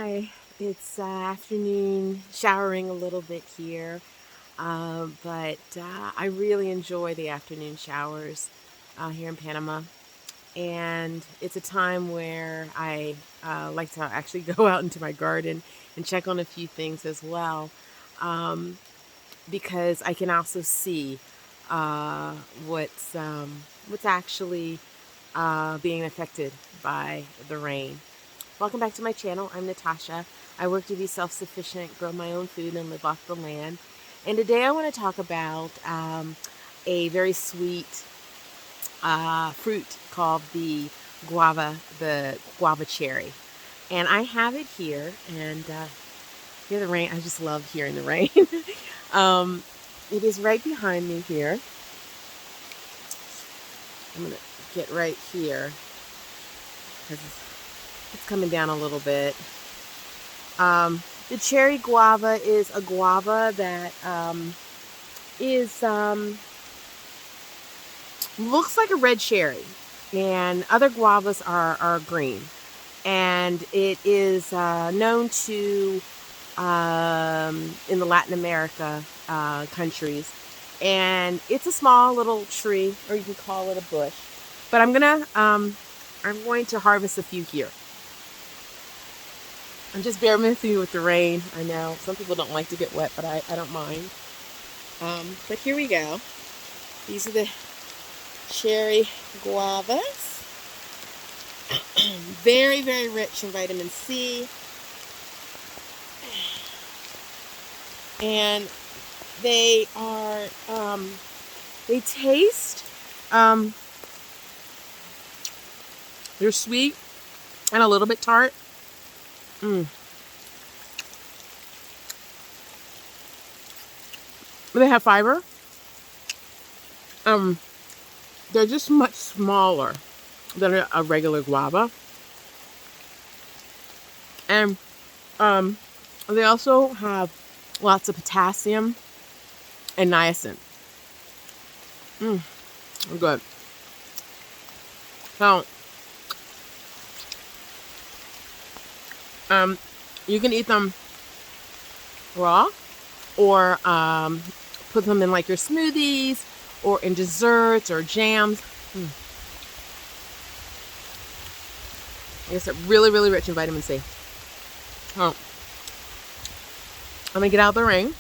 Hi, it's afternoon, showering a little bit here, but I really enjoy the afternoon showers here in Panama. And it's a time where I like to actually go out into my garden and check on a few things as well, um, because I can also see uh, what's actually being affected by the rain. Welcome back to my channel. I'm Natasha. I work to be self-sufficient, grow my own food, and live off the land. And today I want to talk about a very sweet fruit called the guava cherry. And I have it here, and hear the rain. I just love hearing the rain. It is right behind me here. I'm going to get right here because it's coming down a little bit. The cherry guava is a guava that looks like a red cherry, and other guavas are green. And it is known to in the Latin America countries, and it's a small little tree, or you can call it a bush. But I'm going to harvest a few here. And just bear with me with the rain. I know some people don't like to get wet, but I don't mind. But here we go. These are the cherry guavas. Very, very rich in vitamin C. And they are, they taste, they're sweet and a little bit tart. They have fiber. They're just much smaller than a regular guava. And they also have lots of potassium and niacin. Good. So, you can eat them raw, or put them in like your smoothies, or in desserts or jams. I guess they're really, really rich in vitamin C. Oh, I'm gonna get out of the rain,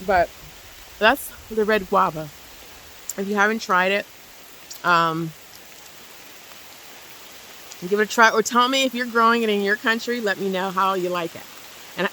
but that's the red guava. If you haven't tried it, give it a try, or tell me if you're growing it in your country. Let me know how you like it.